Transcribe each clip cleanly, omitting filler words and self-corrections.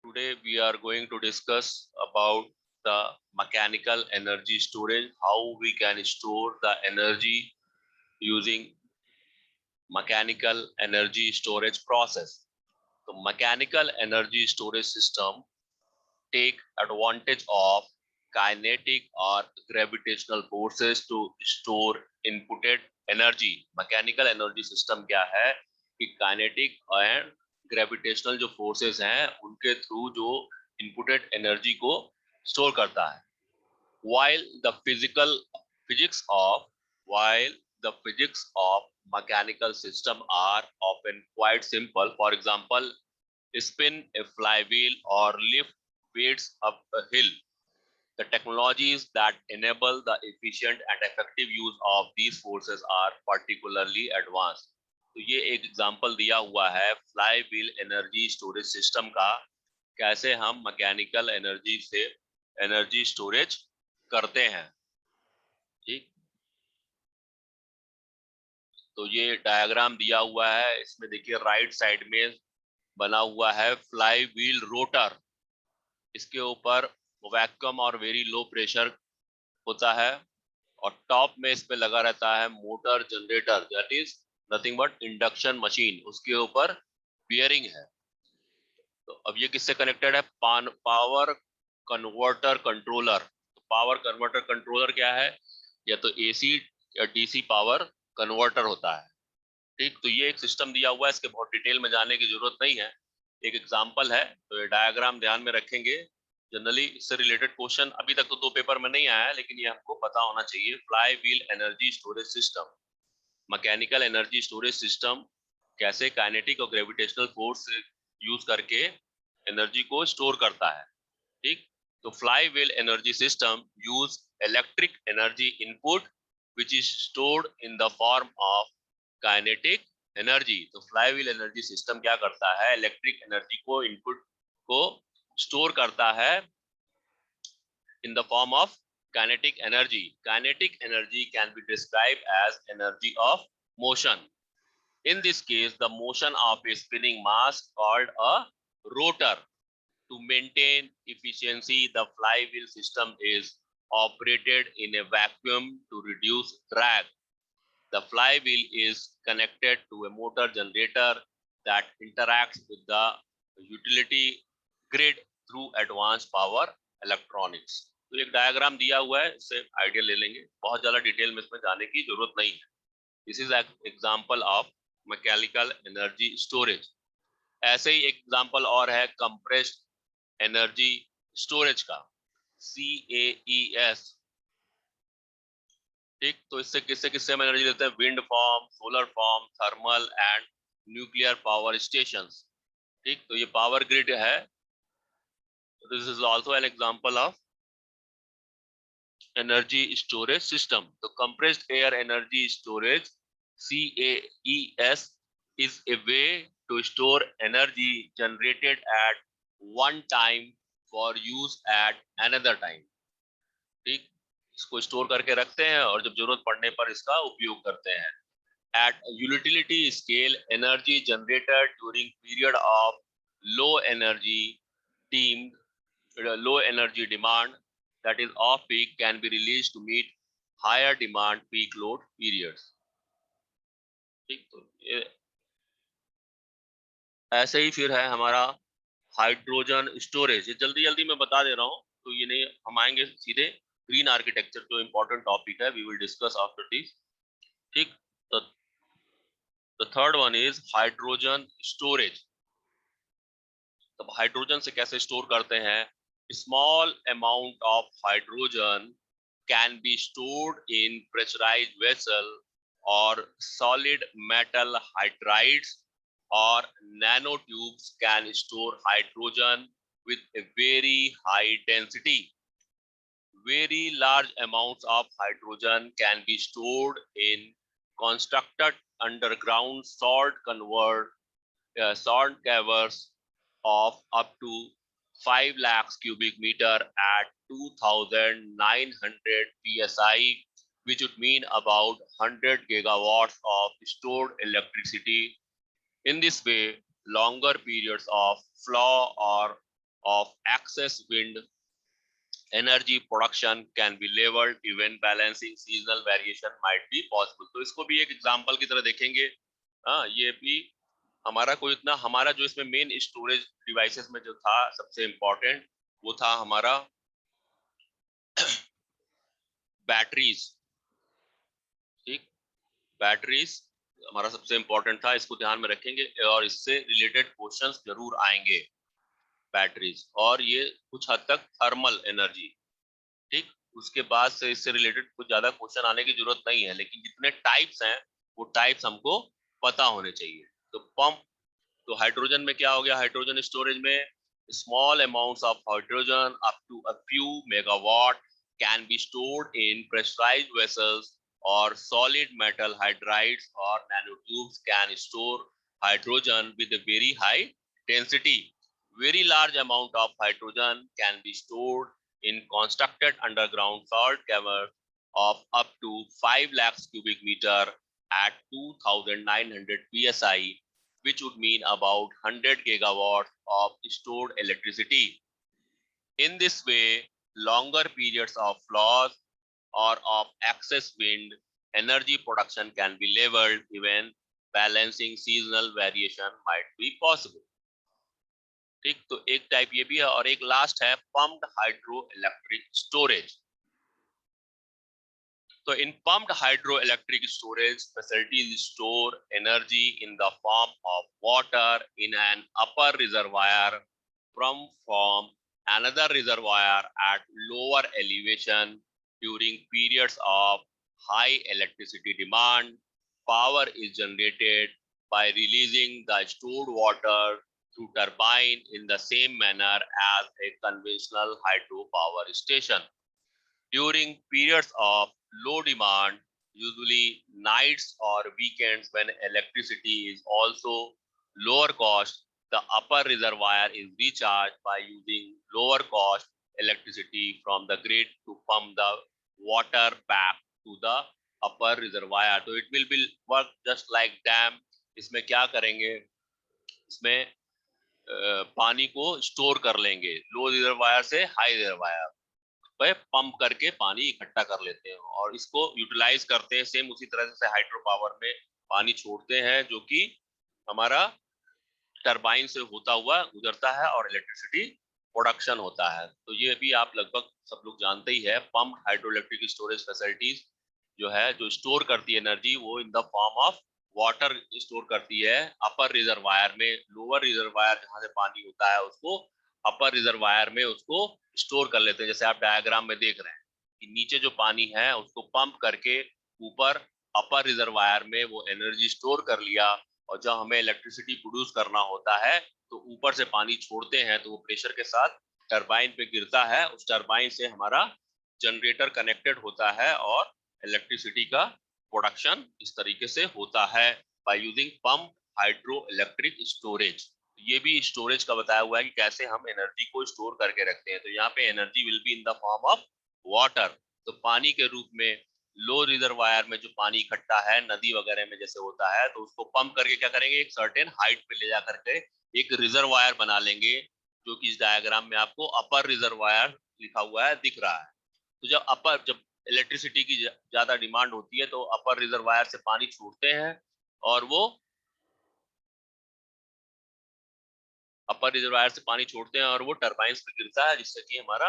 Today we are going to discuss about the mechanical energy storage, how we can store the energy using mechanical energy storage process. The mechanical energy storage system take advantage of kinetic or gravitational forces to store inputted energy. Mechanical energy system क्या है कि kinetic and gravitational जो forces हैं उनके through जो inputted energy को store करता है. While the physics of mechanical system are often quite simple. For example, spin a flywheel or lift weights up a hill. The technologies that enable the efficient and effective use of these forces are particularly advanced. तो ये एक example दिया हुआ है fly wheel energy storage system का, कैसे हम mechanical energy से एनर्जी स्टोरेज करते हैं. ठीक, तो ये डायग्राम दिया हुआ है. इसमें देखिए राइट साइड में बना हुआ है फ्लाई व्हील रोटर. इसके ऊपर वैक्यूम और वेरी लो प्रेशर होता है और टॉप में इस पे लगा रहता है motor generator, that is nothing but induction machine. उसके ऊपर बियरिंग है. तो अब ये किससे कनेक्टेड है? Power converter controller. Power converter controller क्या है? या तो एसी या डीसी पावर कन्वर्टर होता है. ठीक, तो ये एक सिस्टम दिया हुआ है. इसके बहुत डिटेल में जाने की जरूरत नहीं है, एक एग्जांपल है. तो ये डायग्राम ध्यान में रखेंगे. जनरली इससे रिलेटेड क्वेश्चन अभी तक तो 2 पेपर में नहीं आया है, लेकिन ये आपको पता होना चाहिए. Fly wheel energy storage system, mechanical energy storage system कैसे काइनेटिक और ग्रेविटेशनल फोर्स यूज करके एनर्जी को स्टोर करता है. ठीक, तो fly wheel energy system use electric energy input which is stored in the form of kinetic energy. तो fly wheel energy system क्या करता है? इलेक्ट्रिक एनर्जी को इनपुट को स्टोर करता है in the form of kinetic energy. Kinetic energy can be described as energy of motion. In this case, the motion of a spinning mass called a rotor. To maintain efficiency, the flywheel system is operated in a vacuum to reduce drag. The flywheel is connected to a motor generator that interacts with the utility grid through advanced power electronics. तो एक diagram दिया हुआ है, इससे idea ले लेंगे. बहुत ज्यादा डिटेल में इसमें जाने की जरूरत नहीं है. This is example of mechanical energy storage. ऐसे ही एक एग्जांपल और है कंप्रेस्ड एनर्जी स्टोरेज का, CAES. ठीक, तो इससे किससे हम एनर्जी लेते हैं? Wind farm, solar farm, thermal and nuclear power stations. ठीक, तो ये पावर ग्रिड है. This is also an example of energy storage system. So compressed air energy storage, CAES, is a way to store energy generated at one time for use at another time. ठीक, इसको store करके रखते हैं और जब जरूरत पड़ने पर इसका उपयोग करते हैं. At utility scale, energy generated during period of low energy demand, that is off peak, can be released to meet higher demand peak load periods. ठीक, तो ये ऐसे ही फिर है हमारा हाइड्रोजन स्टोरेज. ये जल्दी जल्दी मैं बता दे रहा हूँ, तो ये नहीं, हम आएंगे सीधे ग्रीन आर्किटेक्चर, जो इंपॉर्टेंट टॉपिक है. We will discuss after this. ठीक, तो the third one is hydrogen storage. तब हाइड्रोजन से कैसे स्टोर करते हैं? Small amount of hydrogen can be stored in pressurized vessel or solid metal hydrides or nanotubes can store hydrogen with a very high density. Very large amounts of hydrogen can be stored in constructed underground salt caverns of up to 5 lakhs cubic meter at 2,900 psi, which would mean about 100 gigawatts of stored electricity. In this way, longer periods of flow or of excess wind energy production can be leveled, even balancing seasonal variation might be possible. तो इसको भी एक example की तरह देखेंगे. हाँ, ये भी हमारा कोई इतना, हमारा जो इसमें मेन स्टोरेज डिवाइसेस में जो था सबसे इम्पोर्टेंट, वो था हमारा बैटरीज. ठीक, बैटरीज हमारा सबसे इम्पोर्टेंट था, इसको ध्यान में रखेंगे और इससे रिलेटेड क्वेश्चंस जरूर आएंगे. बैटरीज और ये कुछ हद तक थर्मल एनर्जी. ठीक, उसके बाद से इससे रिलेटेड कुछ ज्यादा क्वेश्चन आने की जरूरत नहीं है, लेकिन जितने टाइप्स हैं वो टाइप्स हमको पता होने चाहिए. तो पंप, तो हाइड्रोजन में क्या हो गया, हाइड्रोजन स्टोरेज में small amounts of hydrogen up to a few megawatt can be stored in pressurised vessels, और सॉलिड मेटल हाइड्राइड्स और nanotubes can store hydrogen with a very high density. Very large amount of hydrogen can be stored in constructed underground salt caverns of up to 5 lakhs cubic meter at 2900 psi, which would mean about 100 gigawatts of stored electricity. In this way, longer periods of loss or of excess wind energy production can be leveled, even balancing seasonal variation might be possible. ठीक, तो एक type ये भी है, और एक last है pumped hydro electric storage. तो in pumped hydro electric storage facilities store energy in the form of water in an upper reservoir from another reservoir at lower elevation. During periods of high electricity demand, power is generated by releasing the stored water through turbine in the same manner as a conventional hydropower station. During periods of low demand, usually nights or weekends when electricity is also lower cost, the upper reservoir is recharged by using lower cost electricity from the grid to pump the water back to the upper reservoir. तो it will be work just like dam. इसमें क्या करेंगे, इसमें पानी को store कर लेंगे, लो reservoir से हाई रिजर्वायर पे पंप करके पानी इकट्ठा कर लेते हैं और इसको यूटिलाइज करते हैं. सेम उसी तरह से हाइड्रो पावर में पानी छोड़ते हैं जो कि हमारा टरबाइन से होता हुआ गुजरता है और इलेक्ट्रिसिटी प्रोडक्शन होता है. तो ये भी आप लगभग सब लोग जानते ही है. Pump hydro electric storage facilities जो है, जो स्टोर करती है एनर्जी, वो in the form of water store करती है अपर रिजर्वायर में. लोअर रिजर्वायर जहां से पानी होता है उसको अपर रिजर्वायर में उसको स्टोर कर लेते हैं. जैसे आप डायग्राम में देख रहे हैं कि नीचे जो पानी है उसको पंप करके ऊपर अपर रिजर्वायर में वो एनर्जी स्टोर कर लिया, और जब हमें इलेक्ट्रिसिटी प्रोड्यूस करना होता है तो ऊपर से पानी छोड़ते हैं तो वो प्रेशर के साथ टरबाइन पे गिरता है. उस टरबाइन से हमारा जनरेटर कनेक्टेड होता है और इलेक्ट्रिसिटी का प्रोडक्शन इस तरीके से होता है by using pump hydro electric storage. ये भी स्टोरेज का बताया हुआ है कि कैसे हम एनर्जी को स्टोर करके रखते हैं. तो यहाँ पे energy will be in the form of water. तो पानी के रूप में लो रिजर्वायर में जो पानी इकट्ठा है नदी वगैरह में जैसे होता है, तो उसको पंप करके क्या करेंगे, एक सर्टेन हाइट पे ले जा करके एक रिजर्वायर बना लेंगे, जो कि इस डायग्राम में आपको अपर रिजर्वायर लिखा हुआ है दिख रहा है. तो जब इलेक्ट्रिसिटी की ज्यादा डिमांड होती है तो अपर रिजर्वायर से पानी छोड़ते हैं और वो अपर रिजर्वायर से पानी छोड़ते हैं और वो टरबाइंस पे गिरता है, जिससे कि हमारा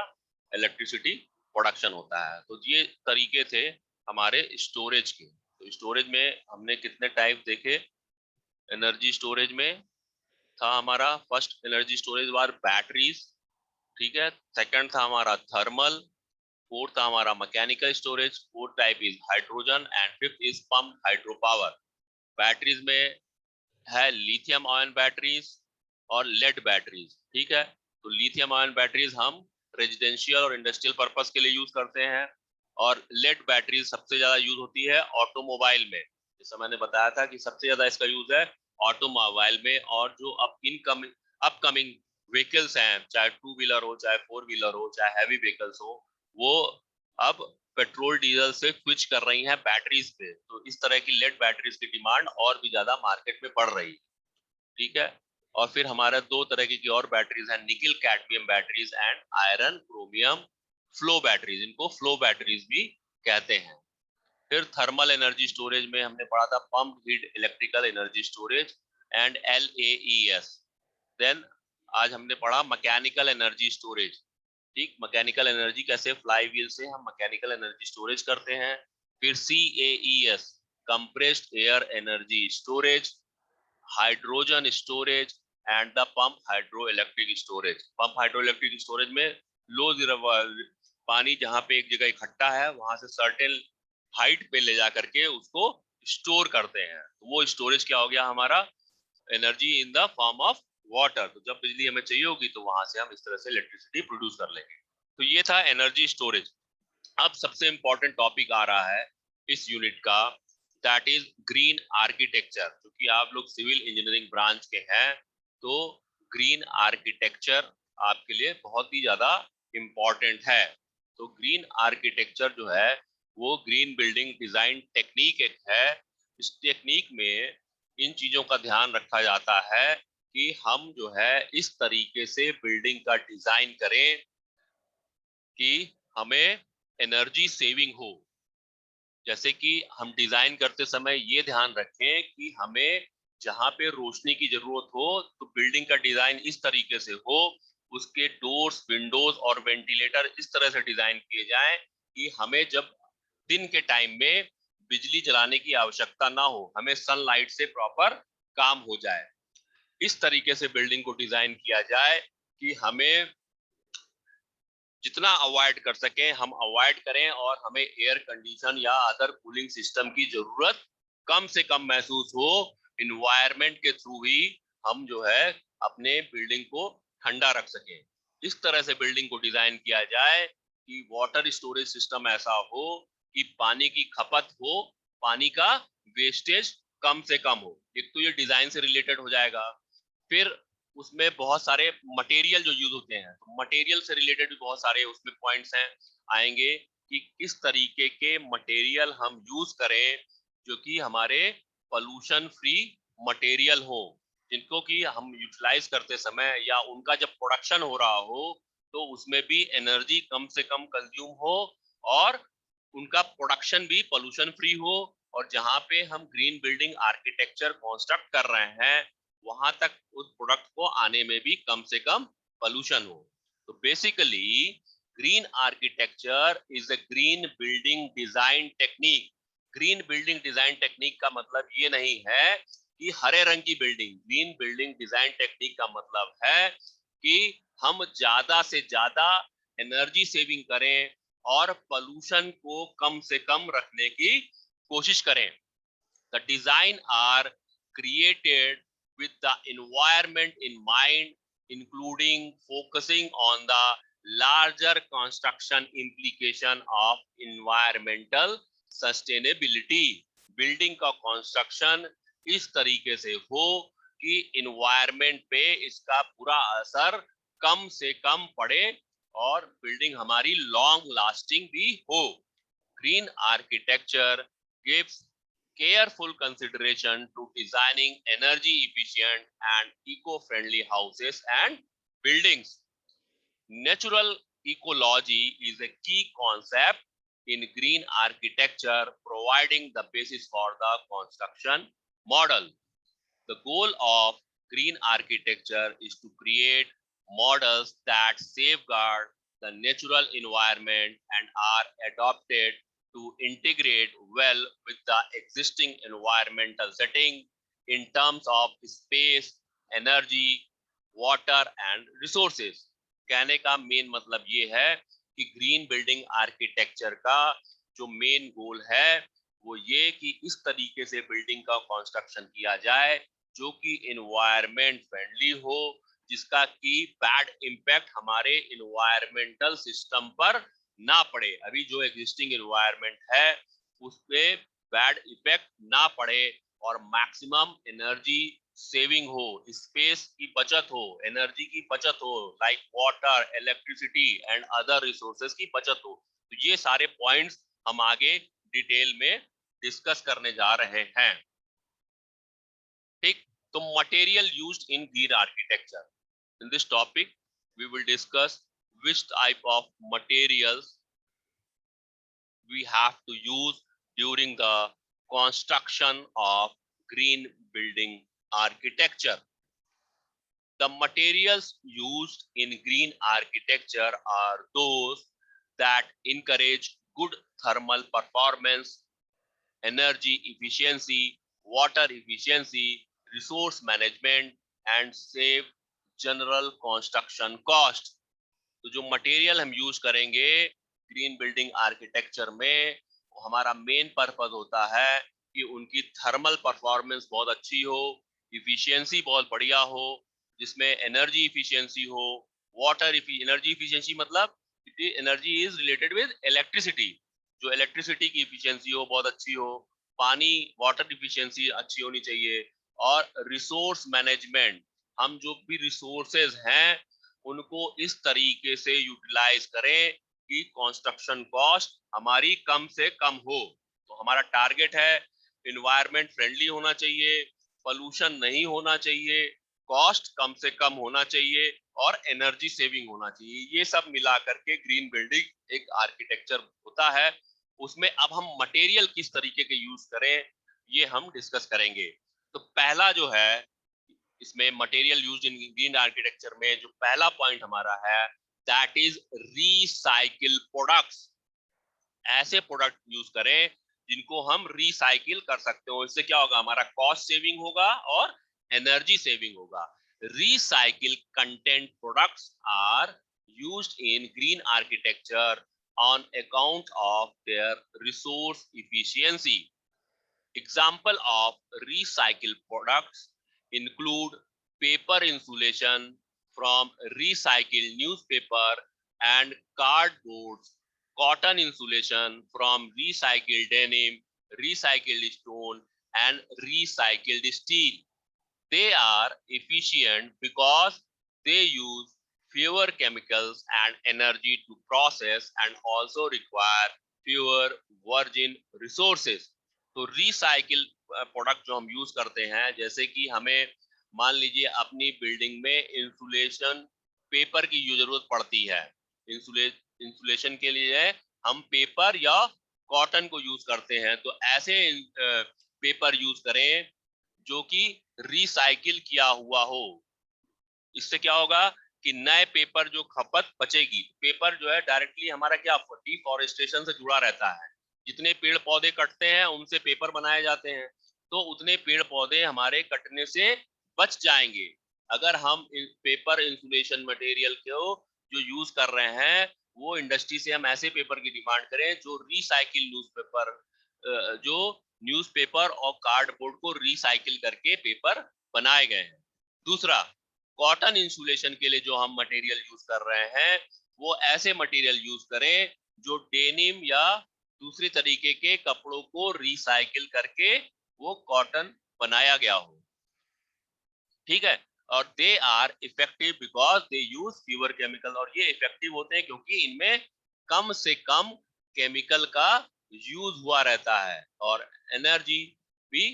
इलेक्ट्रिसिटी प्रोडक्शन होता है. तो ये तरीके थे हमारे स्टोरेज के. तो स्टोरेज में हमने कितने टाइप देखे. एनर्जी स्टोरेज में था हमारा फर्स्ट एनर्जी स्टोरेज वार बैटरीज, ठीक है. सेकंड था हमारा थर्मल. फोर्थ था हमारा mechanical storage. Fourth type is hydrogen and fifth is pump hydro power. Batteries में है लिथियम आयन बैटरीज और लेड बैटरीज, ठीक है. तो लिथियम आयन बैटरीज हम रेजिडेंशियल और इंडस्ट्रियल पर्पस के लिए यूज करते हैं, और लेड बैटरीज सबसे ज्यादा यूज होती है ऑटोमोबाइल में. जैसा मैंने बताया था कि सबसे ज्यादा इसका यूज है ऑटोमोबाइल में. और जो अपकमिंग व्हीकल्स हैं, चाहे टू व्हीलर हो, चाहे फोर व्हीलर हो, चाहे हैवी व्हीकल्स हो, वो अब पेट्रोल डीजल से स्विच कर रही हैं बैटरीज पे. तो इस तरह की लेड बैटरीज की डिमांड और भी ज्यादा मार्केट में बढ़ रही है, ठीक है. और फिर हमारा दो तरह की और बैटरीज हैं, निकल cadmium batteries and iron chromium flow batteries, इनको फ्लो बैटरीज भी कहते हैं। फिर थर्मल एनर्जी स्टोरेज में हमने पढ़ा था pump heat electrical energy storage and LAES। Then आज हमने पढ़ा मैकेनिकल एनर्जी स्टोरेज। ठीक, मैकेनिकल एनर्जी कैसे फ्लाई व्हील से हम मैकेनिकल एनर्जी स्टोरेज करते हैं। फिर CAES compressed air energy storage, hydrogen storage and the pump hydro electric storage. Pump hydro electric storage में लो पानी जहां पे एक जगह इकट्ठा है वहां से सर्टेन हाइट पे ले जा करके उसको स्टोर करते हैं, तो वो स्टोरेज क्या हो गया हमारा, energy in the form of water. तो जब बिजली हमें चाहिए होगी तो वहां से हम इस तरह से इलेक्ट्रिसिटी प्रोड्यूस कर लेंगे। तो ये था एनर्जी स्टोरेज। अब सबसे इंपॉर्टेंट टॉपिक आ रहा है इस यूनिट का, दैट इज ग्रीन आर्किटेक्चर। क्योंकि आप लोग सिविल इंजीनियरिंग ब्रांच के हैं तो ग्रीन आर्किटेक्चर आपके लिए बहुत ही ज्यादा इंपॉर्टेंट है। तो ग्रीन आर्किटेक्चर जो है वो ग्रीन बिल्डिंग डिजाइन टेक्निक एक है। इस टेक्निक में इन चीजों का ध्यान रखा जाता है कि हम जो है इस तरीके से बिल्डिंग का डिजाइन करें कि हमें एनर्जी सेविंग हो। जैसे कि हम डिजाइन करते समय ये ध्यान रखें कि हमें जहां पे रोशनी की जरूरत हो तो बिल्डिंग का डिजाइन इस तरीके से हो, उसके डोर्स विंडोज और वेंटिलेटर इस तरह से डिजाइन किए जाएं कि हमें जब दिन के टाइम में बिजली जलाने की आवश्यकता ना हो, हमें सनलाइट से प्रॉपर काम हो जाए। इस तरीके से बिल्डिंग को डिजाइन किया जाए कि हमें जितना अवॉइड कर सकें हम अवॉइड करें और हमें एयर कंडीशन या अदर कूलिंग सिस्टम की जरूरत कम से कम महसूस हो। इन्वायरमेंट के थ्रू ही हम जो है अपने बिल्डिंग को ठंडा रख सकें। इस तरह से बिल्डिंग को डिजाइन किया जाए कि वाटर स्टोरेज सिस्टम ऐसा हो कि पानी की खपत हो, पानी का वेस्टेज कम से कम हो। एक तो ये डिजाइन से रिलेटेड हो जाएगा। फिर उसमें बहुत सारे मटेरियल जो यूज होते हैं, तो मटेरियल से रिलेटेड भी बहुत सारे उसमें पॉइंट्स हैं आएंगे कि किस तरीके के मटेरियल हम यूज करें जो कि हमारे पोल्यूशन फ्री मटेरियल हो, जिनको कि हम यूटिलाइज करते समय या उनका जब प्रोडक्शन हो रहा हो तो उसमें भी एनर्जी कम से कम कंज्यूम हो और उनका प्रोडक्शन भी पोल्यूशन फ्री हो। और जहां पे हम ग्रीन बिल्डिंग आर्किटेक्चर कंस्ट्रक्ट कर रहे हैं वहां तक उस प्रोडक्ट को आने में भी कम से कम पोल्यूशन हो। तो basically green architecture is a green building design technique. Green building design technique का मतलब ये नहीं है कि हरे रंग की building. Green building design technique का मतलब है कि हम ज्यादा से ज्यादा एनर्जी सेविंग करें और पोल्यूशन को कम से कम रखने की कोशिश करें। The design are created with the environment in mind, including focusing on the larger construction implication of environmental sustainability। Building का कंस्ट्रक्शन इस तरीके से हो कि इन्वायरमेंट पे इसका पूरा असर कम से कम पड़े और बिल्डिंग हमारी लॉन्ग लास्टिंग भी हो। Green architecture gives careful consideration to designing energy efficient and eco-friendly houses and buildings. Natural ecology is a key concept in green architecture, providing the basis for the construction model. The goal of green architecture is to create models that safeguard the natural environment and are adapted to integrate well with the existing environmental setting in terms of space, energy, water and resources। कहने का main मतलब ये है कि green building architecture का जो main goal है वो ये कि इस तरीके से बिल्डिंग का कंस्ट्रक्शन किया जाए जो कि इन्वायरमेंट फ्रेंडली हो, जिसका कि बैड इम्पैक्ट हमारे इन्वायरमेंटल सिस्टम पर ना पड़े। अभी जो एग्जिस्टिंग इन्वायरमेंट है उस पे बैड इफेक्ट ना पड़े और मैक्सिमम एनर्जी सेविंग हो, स्पेस की बचत हो, एनर्जी की बचत हो, like water, electricity and other resources की बचत हो। तो ये सारे पॉइंट्स हम आगे डिटेल में डिस्कस करने जा रहे हैं। ठीक, तो material used in green architecture, in this topic we will discuss which type of materials we have to use during the construction of green building architecture. The materials used in green architecture are those that encourage good thermal performance, energy efficiency, water efficiency, resource management, and save general construction cost. तो जो material हम use करेंगे green building architecture में, हमारा main purpose होता है कि उनकी थर्मल परफॉर्मेंस बहुत अच्छी हो, इफिशियंसी बहुत बढ़िया हो, जिसमें एनर्जी इफिशियंसी हो, वाटर एनर्जी इफिशियंसी मतलब energy is related with electricity, जो इलेक्ट्रिसिटी की इफिशियंसी हो बहुत अच्छी हो, पानी वाटर इफिशियंसी अच्छी होनी चाहिए, और रिसोर्स मैनेजमेंट, हम जो भी रिसोर्सेज हैं उनको इस तरीके से यूटिलाइज करें कि कंस्ट्रक्शन कॉस्ट हमारी कम से कम हो। तो हमारा टारगेट है एनवायरनमेंट फ्रेंडली होना चाहिए, पोल्यूशन नहीं होना चाहिए, कॉस्ट कम से कम होना चाहिए और एनर्जी सेविंग होना चाहिए। ये सब मिला करके ग्रीन बिल्डिंग एक आर्किटेक्चर होता है। उसमें अब हम मटेरियल किस तरीके के यूज करें ये हम डिस्कस करेंगे। तो पहला जो है इसमें material used in green architecture में जो पहला पॉइंट हमारा है दैट इज रीसाइकिल प्रोडक्ट्स। ऐसे प्रोडक्ट यूज करें जिनको हम रिसाइकिल कर सकते हो, इससे क्या होगा, हमारा कॉस्ट सेविंग होगा और एनर्जी सेविंग होगा। Recycle content products are used in green architecture on account of their resource efficiency. Example of recycled products include paper insulation from recycled newspaper and cardboard, cotton insulation from recycled denim, recycled stone, and recycled steel. They are efficient because they use fewer chemicals and energy to process and also require fewer virgin resources. तो recycle product जो हम use करते हैं, जैसे कि हमें मान लीजिए अपनी बिल्डिंग में इंसुलेशन पेपर की जरूरत पड़ती है, इंसुलेशन के लिए हम पेपर या कॉटन को यूज करते हैं, तो ऐसे पेपर यूज करें जो कि रिसाइकिल किया हुआ हो। इससे क्या होगा कि नए पेपर जो खपत बचेगी। पेपर जो है डायरेक्टली हमारा क्या डिफॉरेस्टेशन से जुड़ा रहता है, जितने पेड़ पौधे कटते हैं उनसे पेपर बनाए जाते हैं, तो उतने पेड़ पौधे हमारे कटने से बच जाएंगे अगर हम पेपर इंसुलेशन मटेरियल को जो यूज कर रहे हैं वो इंडस्ट्री से हम ऐसे पेपर की डिमांड करें जो रिसाइकिल न्यूज़पेपर, जो न्यूज़पेपर और कार्डबोर्ड को रिसाइकिल करके पेपर बनाए गए हैं। दूसरा, कॉटन इंसुलेशन के लिए जो हम मटेरियल यूज कर रहे हैं वो ऐसे मटेरियल यूज करें जो डेनिम या दूसरे तरीके के कपड़ों को रिसाइकिल करके वो कॉटन बनाया गया हो, ठीक है। और they are effective because they use fewer chemical, और ये इफेक्टिव होते हैं क्योंकि इनमें कम से कम केमिकल का यूज हुआ रहता है और एनर्जी भी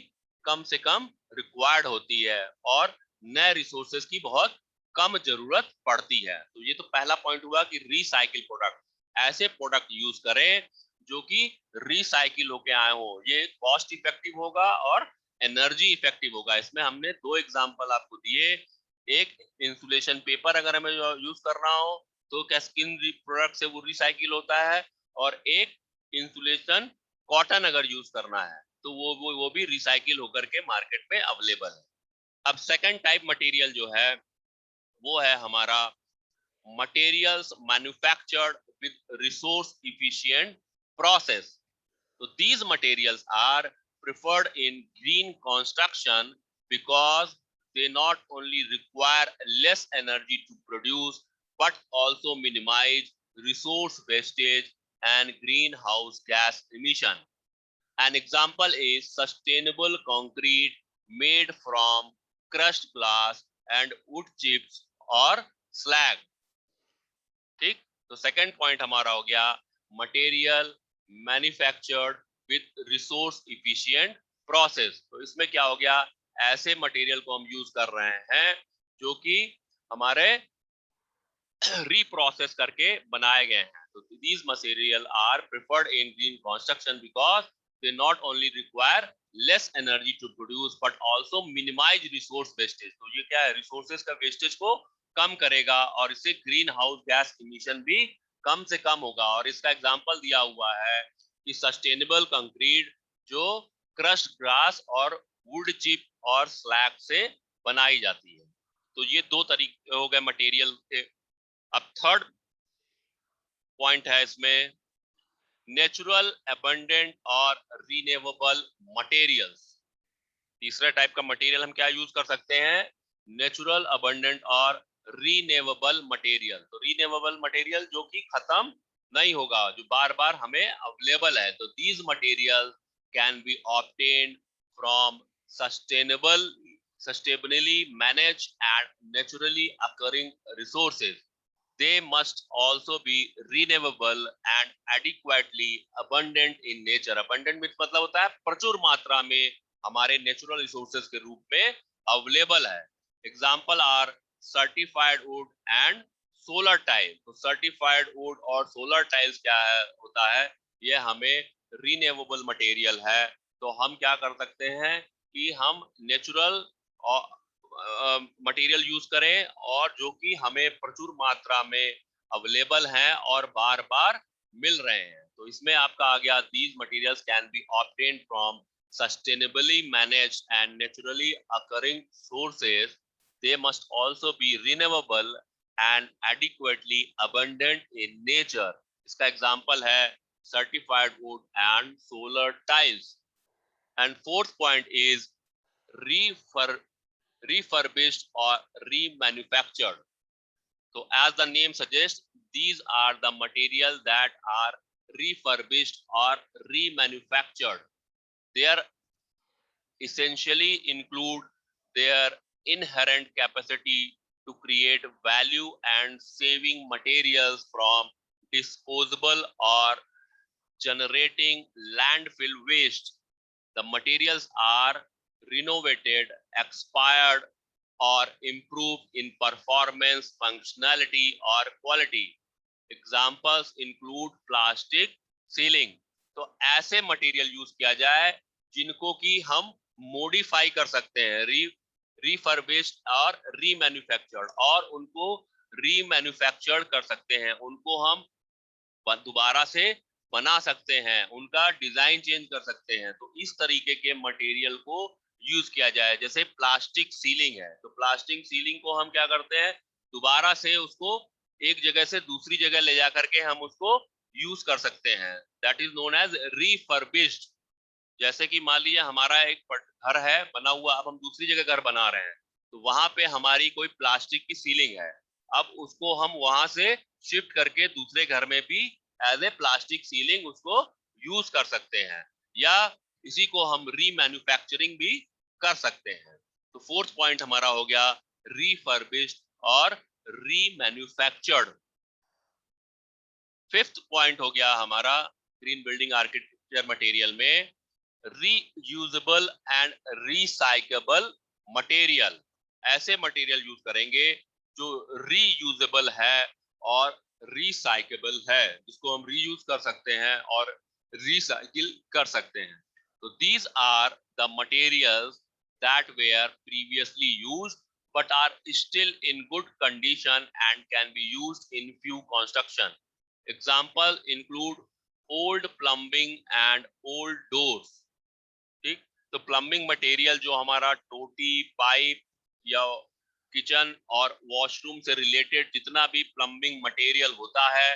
कम से कम रिक्वायर्ड होती है और नए रिसोर्सेज की बहुत कम जरूरत पड़ती है। तो ये तो पहला पॉइंट हुआ कि रिसाइकिल प्रोडक्ट, ऐसे प्रोडक्ट यूज करें जो कि रिसाइकिल होके आए हो, ये कॉस्ट इफेक्टिव होगा और एनर्जी इफेक्टिव होगा। इसमें हमने दो एग्जांपल आपको दिए, एक इंसुलेशन पेपर अगर हमें यूज करना हो तो क्या स्किन प्रोडक्ट से वो रिसाइकिल होता है, और एक इंसुलेशन कॉटन अगर यूज करना है तो वो भी रिसाइकिल होकर के मार्केट में अवेलेबल है। अब सेकंड टाइप मटेरियल जो है वो है हमारा materials manufactured with resource efficient process. So these materials are preferred in green construction because they not only require less energy to produce but also minimize resource wastage and greenhouse gas emission. An example is sustainable concrete made from crushed glass and wood chips or slag. ठीक, तो second point हमारा हो गया material manufactured with resource efficient process. तो इसमें क्या हो गया, ऐसे मटेरियल को हम यूज कर रहे हैं जो कि हमारे reprocess करके बनाए गए हैं. So these material are preferred in green construction because they not only require less energy to produce but also minimize resource wastage. तो ये क्या है, resources का wastage को कम करेगा और इससे ग्रीन हाउस गैस इमिशन भी कम से कम होगा. और इसका एग्जांपल दिया हुआ है कि सस्टेनेबल कंक्रीट जो क्रश्ड ग्रास और वुड चिप और स्लैग से बनाई जाती है. तो ये दो तरीके हो गए मटेरियल के. अब थर्ड पॉइंट है इसमें नेचुरल अबंडेंट और रिन्यूएबल मटेरियल्स. तीसरा टाइप का मटेरियल हम क्या यूज कर सकते हैं, नेचुरल अबंडेंट और रिन्यूएबल मटेरियल. तो रिन्यूएबल मटेरियल जो कि खत्म नहीं होगा, जो बार बार हमें अवेलेबल है. तो these material can be obtained from sustainably managed and naturally occurring resources. They must also be renewable and adequately abundant in nature. Abundant means मतलब होता है प्रचुर मात्रा में हमारे नेचुरल रिसोर्सेज के रूप में अवेलेबल है. Example are certified wood and solar tile. तो सर्टिफाइड वुड और सोलर टाइल्स क्या है होता है, ये हमें रिन्यूएबल मटेरियल है. तो हम क्या कर सकते हैं कि हम नेचुरल मटेरियल यूज करें और जो कि हमें प्रचुर मात्रा में अवेलेबल हैं और बार बार मिल रहे हैं. तो इसमें आपका आ गया these materials can be obtained from sustainably managed and naturally occurring sources. They must also be renewable and adequately abundant in nature. इसका एग्जांपल है certified wood and solar tiles. And fourth point is refurbished or remanufactured. So as the name suggests, these are the materials that are refurbished or remanufactured. They are essentially include their inherent capacity to create value and saving materials from disposable or generating landfill waste. The materials are renovated, expired, or improved in performance, functionality, or quality. Examples include plastic ceiling. तो ऐसे material use किया जाए जिनको कि हम modify कर सकते हैं, रिफर्बिश्ड और रीमैन्युफैक्चर्ड, और उनको रीमैन्युफैक्चर्ड कर सकते हैं, उनको हम दोबारा से बना सकते हैं, उनका डिजाइन चेंज कर सकते हैं. तो इस तरीके के मटेरियल को यूज किया जाए. जैसे प्लास्टिक सीलिंग है, तो प्लास्टिक सीलिंग को हम क्या करते हैं, दोबारा से उसको एक जगह से दूसरी जगह ले जा करके हम उसको यूज कर सकते हैं. That is known as refurbished. जैसे कि मान लीजिए हमारा एक घर है बना हुआ, अब हम दूसरी जगह घर बना रहे हैं, तो वहां पे हमारी कोई प्लास्टिक की सीलिंग है, अब उसको हम वहां से शिफ्ट करके दूसरे घर में भी एज ए प्लास्टिक सीलिंग उसको यूज कर सकते हैं, या इसी को हम रीमैन्युफैक्चरिंग भी कर सकते हैं. तो फोर्थ पॉइंट हमारा हो गया रिफर्बिश्ड और रीमैन्युफैक्चर्ड. फिफ्थ पॉइंट हो गया हमारा ग्रीन बिल्डिंग आर्किटेक्चर मटेरियल में रीयूजेबल एंड रिसाइकेबल मटेरियल. ऐसे मटेरियल यूज करेंगे जो रीयूजेबल है और रिसाइकेबल है, जिसको हम रीयूज कर सकते हैं और रिसाइकिल कर सकते हैं. तो these are the materials that were previously used but are still in good condition and can be used in few construction. Example include old plumbing and old doors. ठीक, तो प्लम्बिंग मटेरियल जो हमारा टोटी, pipe या kitchen और washroom से related जितना भी प्लम्बिंग मटेरियल होता है,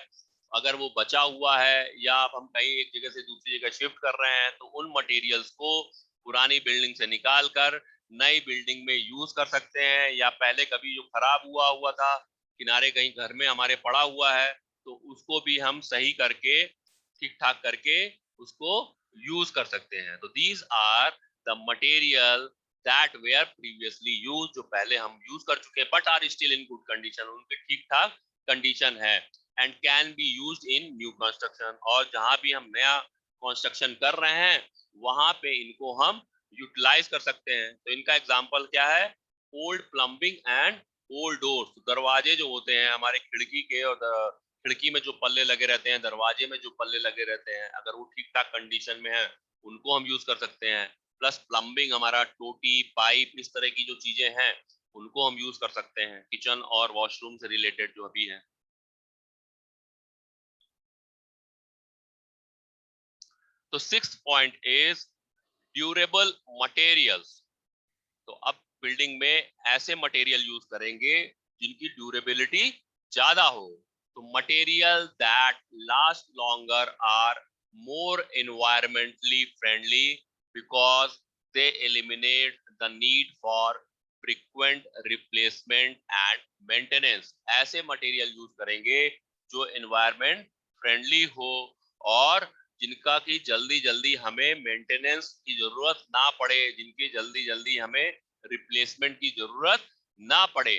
अगर वो बचा हुआ है या हम कहीं एक जगह से दूसरी जगह शिफ्ट कर रहे हैं, तो उन मटेरियल्स को पुरानी बिल्डिंग से निकाल कर नई बिल्डिंग में यूज कर सकते हैं, या पहले कभी जो खराब हुआ था किनारे कहीं घर में हमारे पड़ा हुआ है, तो उसको भी हम सही करके ठीक ठाक करके उसको यूज कर सकते हैं. तो these are the material that were previously use, जो पहले हम यूज कर चुके हैं but are still in good condition, उनके ठीक ठाक कंडीशन है, and can be used in new construction. और जहां भी हम नया कंस्ट्रक्शन कर रहे हैं वहां पे इनको हम यूटिलाइज कर सकते हैं। तो इनका एग्जांपल क्या है? Old plumbing and old doors. दरवाजे जो होते हैं हमारे खिड़की के, और खिड़की में जो पल्ले लगे रहते हैं, दरवाजे में जो पल्ले लगे रहते हैं, अगर वो ठीक ठाक कंडीशन में है उनको हम यूज कर सकते हैं। प्लस प्लम्बिंग, हमारा टोटी, पाइप, इस तरह की जो चीजें हैं उनको हम यूज कर सकते हैं किचन और वॉशरूम से रिलेटेड जो अभी है। तो 6th point is durable materials. तो अब बिल्डिंग में ऐसे मटेरियल यूज करेंगे जिनकी ड्यूरेबिलिटी ज्यादा हो। तो material that last longer are more environmentally friendly because they eliminate the need for frequent replacement and maintenance. ऐसे मटेरियल यूज करेंगे जो एनवायरमेंट फ्रेंडली हो और जिनका की जल्दी जल्दी हमें मेंटेनेंस की जरूरत ना पड़े, जिनकी जल्दी जल्दी हमें रिप्लेसमेंट की जरूरत ना पड़े।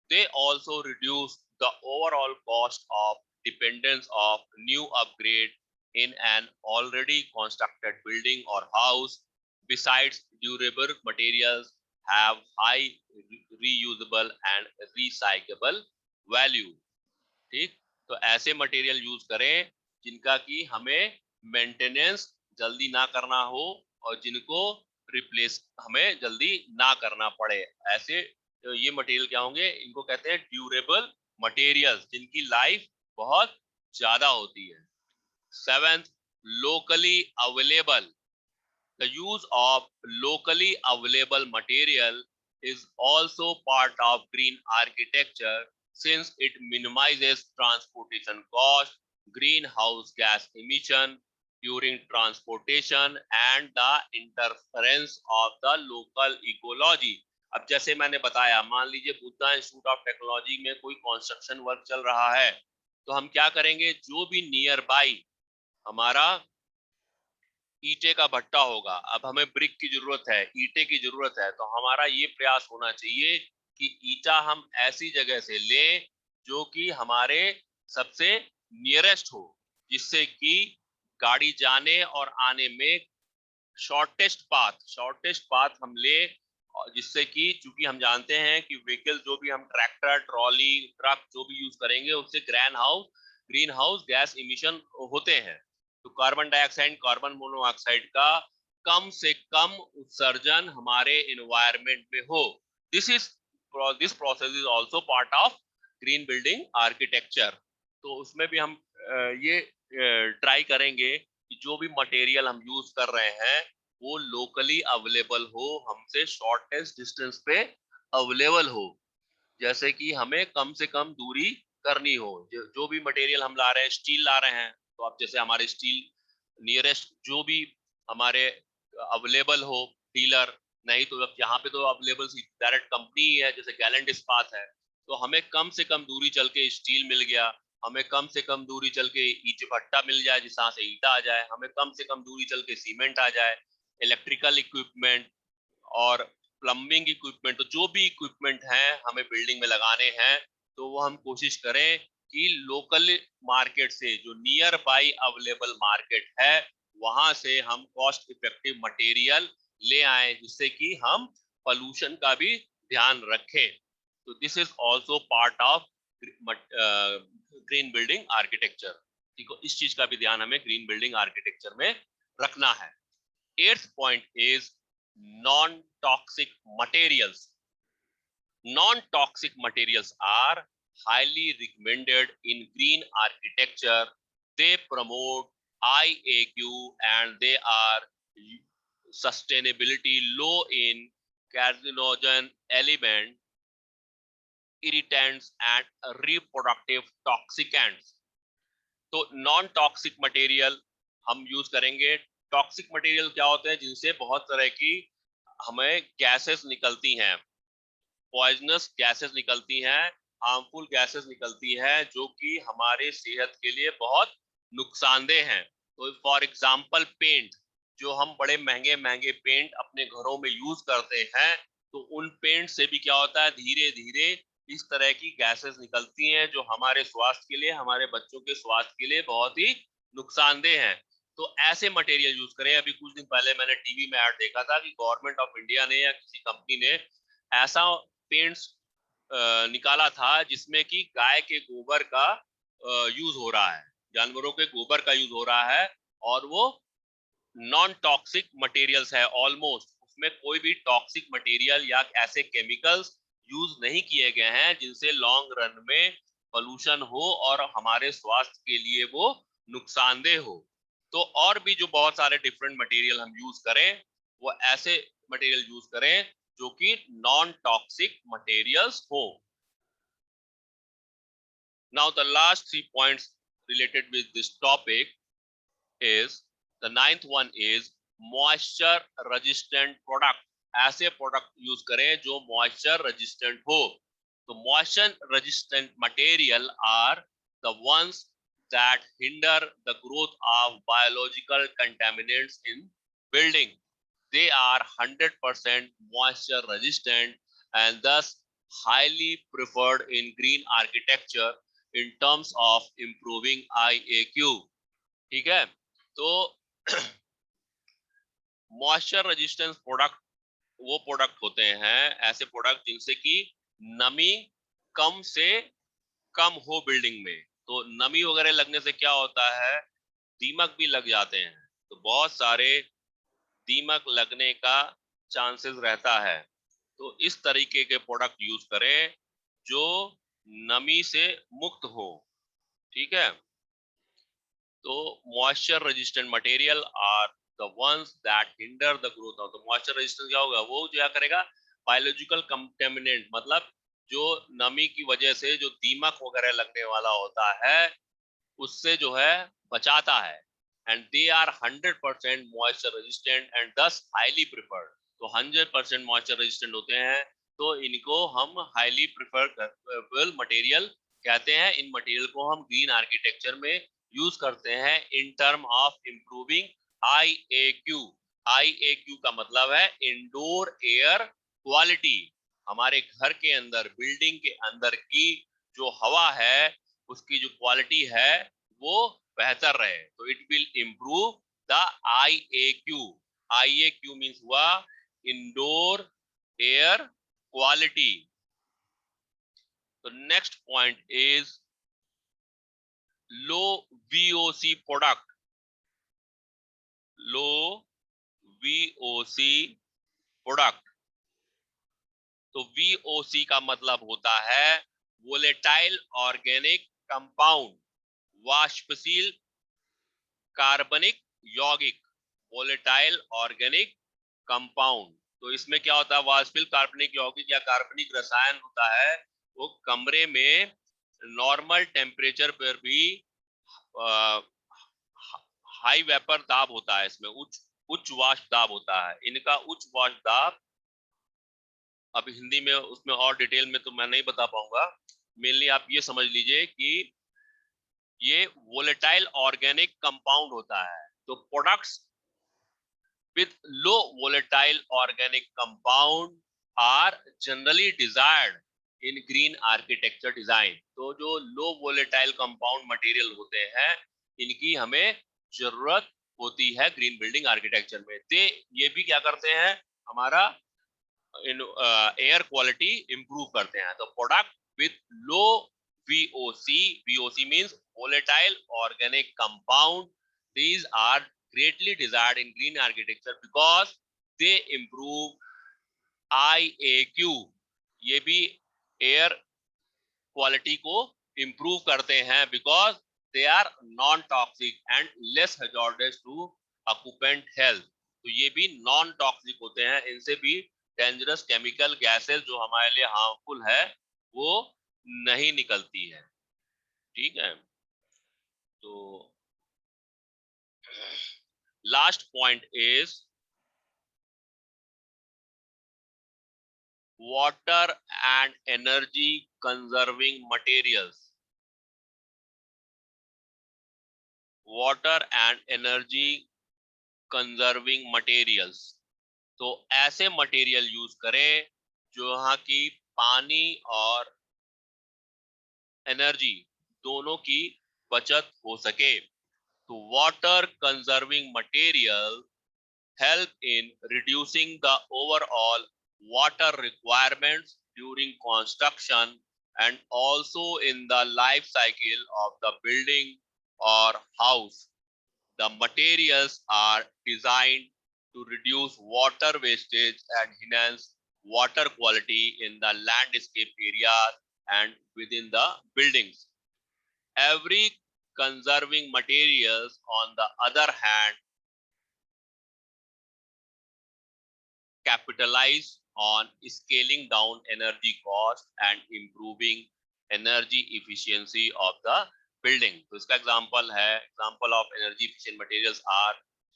They also reduce the overall cost of dependence of new upgrade in an already constructed building or house. Besides, durable materials have high reusable and recyclable value. ठीक, तो ऐसे मटेरियल यूज करें जिनका कि हमें मेंटेनेंस जल्दी ना करना हो और जिनको रिप्लेस हमें जल्दी ना करना पड़े। ऐसे तो ये मटेरियल क्या होंगे? इनको कहते हैं ड्यूरेबल मटेरियल्स, जिनकी लाइफ बहुत ज्यादा होती है। 7th, locally available. The use of locally available material is also part of green architecture since it minimizes transportation cost, greenhouse gas emission during transportation and the interference of the local ecology. अब जैसे मैंने बताया, मान लीजिए Buddha institute of technology में कोई construction work चल रहा है, तो हम क्या करेंगे? जो भी नियर बाई हमारा ईंटे का भट्टा होगा, अब हमें ब्रिक की जरूरत है, ईंटे की जरूरत है, तो हमारा ये प्रयास होना चाहिए कि ईंटा हम ऐसी जगह से लें जो कि हमारे सबसे नियरेस्ट हो, जिससे कि गाड़ी जाने और आने में शॉर्टेस्ट पाथ हम ले, जिससे कि चूंकि हम जानते हैं कि व्हीकल जो भी हम ट्रैक्टर, ट्रॉली, ट्रक जो भी यूज करेंगे उससे ग्रीन हाउस गैस इमिशन होते हैं। तो कार्बन डाइऑक्साइड, कार्बन मोनोऑक्साइड का कम से कम उत्सर्जन हमारे एनवायरनमेंट में हो। This process is also part of green building architecture. तो उसमें भी हम ये ट्राई करेंगे कि जो भी मटेरियल हम यूज कर रहे हैं वो लोकली अवेलेबल हो, हमसे शॉर्टेस्ट डिस्टेंस पे अवेलेबल हो। जैसे कि हमें कम से कम दूरी करनी हो। जो भी मटेरियल हम ला रहे हैं, स्टील ला रहे हैं, तो अब जैसे हमारे स्टील नियरेस्ट जो भी हमारे अवेलेबल हो डीलर, नहीं तो अब यहाँ पे तो अवेलेबल डायरेक्ट कंपनी है, जैसे गैलेंट इस्पात है, तो हमें कम से कम दूरी चल के स्टील मिल गया, हमें कम से कम दूरी चल के ईंट भट्टा मिल जाए जहाँ से ईंटा आ जाए, हमें कम से कम दूरी चल के सीमेंट आ जाए, इलेक्ट्रिकल इक्विपमेंट और प्लम्बिंग इक्विपमेंट। तो जो भी इक्विपमेंट हैं हमें बिल्डिंग में लगाने हैं, तो वो हम कोशिश करें कि लोकल मार्केट से, जो नियर बाई अवेलेबल मार्केट है, वहां से हम कॉस्ट इफेक्टिव मटेरियल ले आए, जिससे कि हम पोल्यूशन का भी ध्यान रखें। तो this is also part of green building architecture. ठीक है, इस चीज का भी ध्यान हमें ग्रीन बिल्डिंग आर्किटेक्चर में रखना है। 8th point is non-toxic materials. Non-toxic materials are highly recommended in green architecture. They promote IAQ and they are sustainability low in carcinogen element, irritants and reproductive toxicants. तो non toxic material हम use करेंगे। Toxic material क्या होते हैं? जिनसे बहुत तरह की हमें गैसेस निकलती हैं, पॉइजनस गैसेस निकलती हैं, हार्मफुल गैसेस निकलती हैं, जो कि हमारे सेहत के लिए बहुत नुकसानदेह हैं। तो फॉर एग्जांपल पेंट, जो हम बड़े महंगे महंगे पेंट अपने घरों में यूज करते हैं, तो उन पेंट से भी क्या होता है, धीरे धीरे इस तरह की गैसेस निकलती हैं जो हमारे स्वास्थ्य के लिए, हमारे बच्चों के स्वास्थ्य के लिए बहुत ही नुकसानदेह हैं। तो ऐसे मटेरियल यूज करें। अभी कुछ दिन पहले मैंने टीवी में ऐड देखा था कि गवर्नमेंट ऑफ इंडिया ने या किसी कंपनी ने ऐसा पेंट्स निकाला था जिसमें कि गाय के गोबर का यूज हो रहा है, जानवरों के गोबर का यूज हो रहा है, और वो नॉन टॉक्सिक मटेरियल्स है ऑलमोस्ट, उसमें कोई भी टॉक्सिक मटेरियल या ऐसे केमिकल्स यूज नहीं किए गए हैं जिनसे लॉन्ग रन में पोल्यूशन हो और हमारे स्वास्थ्य के लिए वो नुकसानदेह हो। तो और भी जो बहुत सारे डिफरेंट मटेरियल हम यूज करें, वो ऐसे मटेरियल यूज करें जो कि नॉन टॉक्सिक मटेरियल्स हो। Now the last 3 points related with this topic is, the ninth one is moisture resistant product। ऐसे प्रोडक्ट यूज करें जो मॉइस्चर रेजिस्टेंट हो। तो moisture resistant material are the ones that hinder the growth of biological contaminants in building। They are 100% moisture resistant and thus highly preferred in green architecture in terms of improving IAQ। ठीक है, तो moisture resistance product वो product होते हैं, ऐसे product जिनसे कि नमी कम से कम हो बिल्डिंग में। तो नमी वगैरह लगने से क्या होता है, दीमक भी लग जाते हैं, तो बहुत सारे दीमक लगने का चांसेस रहता है। तो इस तरीके के प्रोडक्ट यूज करें जो नमी से मुक्त हो। ठीक है, तो moisture resistant material are the ones that hinder the growth of the moisture resistance। क्या होगा, वो क्या करेगा, बायोलॉजिकल कंटेमिनेंट, मतलब जो नमी की वजह से जो दीमक वगैरह लगने वाला होता है उससे जो है बचाता है। And they are 100% moisture resistant and thus highly preferred. तो 100% मॉइस्चर रेजिस्टेंट होते हैं, तो इनको हम हाईली प्रिफर्ड मटेरियल कहते हैं। इन मटेरियल को हम ग्रीन आर्किटेक्चर में यूज करते हैं in term of improving IAQ। IAQ का मतलब है इंडोर एयर क्वालिटी। हमारे घर के अंदर, बिल्डिंग के अंदर की जो हवा है उसकी जो क्वालिटी है वो बेहतर रहे, तो it will improve the IAQ। IAQ means हुआ इंडोर एयर क्वालिटी। तो next point is low VOC product. Low VOC product, तो VOC का मतलब होता है वोलेटाइल ऑर्गेनिक कंपाउंड, वाष्पशील कार्बनिक यौगिक, वोलेटाइल ऑर्गेनिक कंपाउंड। तो इसमें क्या होता है, वाष्पशील कार्बनिक यौगिक या कार्बनिक रसायन होता है, वो कमरे में नॉर्मल टेम्परेचर पर भी हाई वेपर दाब होता है, इसमें उच्च वाष्प दाब होता है। इनका उच्च वाष्प दाब, अब हिंदी में उसमें और डिटेल में तो मैं नहीं बता पाऊंगा, मेनली आप ये समझ लीजिए कि ये वोलेटाइल ऑर्गेनिक कंपाउंड होता है। तो products with low volatile organic compound are generally desired in green architecture design। तो जो लो वोलेटाइल कंपाउंड मटेरियल होते हैं इनकी हमें जरूरत होती है ग्रीन बिल्डिंग आर्किटेक्चर में। ते ये भी क्या करते हैं, हमारा एयर क्वालिटी इंप्रूव करते हैं। तो product with low VOC, VOC means volatile organic compound, these are greatly desired in green architecture because they improve IAQ। ये भी एयर क्वालिटी को इंप्रूव करते हैं because they are non toxic and less hazardous to occupant health. तो ये भी non toxic होते हैं, इनसे भी डेंजरस केमिकल गैसेस जो हमारे लिए हार्मफुल है वो नहीं निकलती है। ठीक है, तो last point is water and energy conserving materials। water and energy conserving materials, तो ऐसे मटेरियल यूज करें जो यहाँ की पानी और एनर्जी दोनों की बचत हो सके। तो water conserving material help in reducing the overall water requirements during construction and also in the life cycle of the building or house. The materials are designed to reduce water wastage and enhance water quality in the landscape areas and within the buildings. Every conserving materials, on the other hand, capitalize on scaling down energy cost and improving energy efficiency of the building. तो इसका example of energy efficient materials are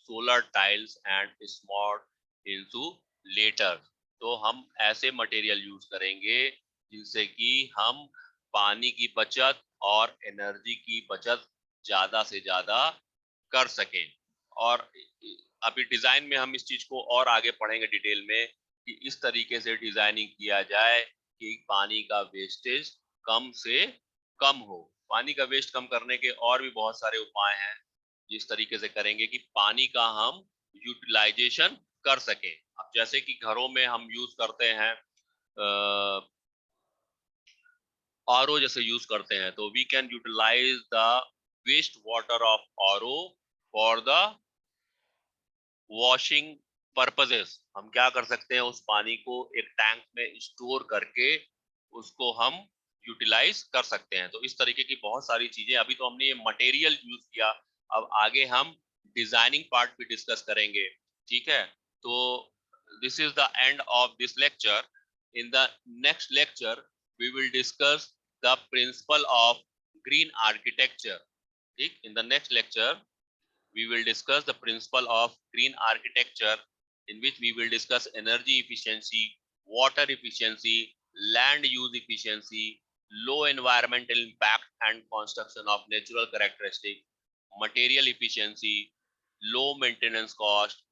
solar tiles and smart insulators. तो हम ऐसे material use करेंगे जिनसे कि हम पानी की बचत और एनर्जी की बचत ज्यादा से ज्यादा कर सकें। और अभी डिजाइन में हम इस चीज को और आगे पढ़ेंगे डिटेल में कि इस तरीके से डिजाइनिंग किया जाए कि पानी का वेस्टेज कम से कम हो। पानी का वेस्ट कम करने के और भी बहुत सारे उपाय हैं जिस तरीके से करेंगे कि पानी का हम यूटिलाइजेशन कर सके। अब जैसे कि घरों में हम यूज करते हैं आरओ जैसे यूज करते हैं, तो we can utilise the waste water of RO for the washing purposes. हम क्या कर सकते हैं, उस पानी को एक टैंक में स्टोर करके उसको हम यूटिलाइज कर सकते हैं। तो इस तरीके की बहुत सारी चीजें, अभी तो हमने ये मटेरियल यूज किया, अब आगे हम डिजाइनिंग पार्ट भी डिस्कस करेंगे। ठीक है, तो this is the end of this lecture. In the next lecture we will discuss the principle of green architecture. ठीक, in the next lecture we will discuss the principle of green architecture, in which we will discuss energy efficiency, water efficiency, land use efficiency, low environmental impact and construction of natural characteristic, material efficiency, low maintenance cost,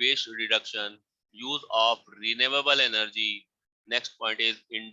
waste reduction, use of renewable energy. Next point is indoor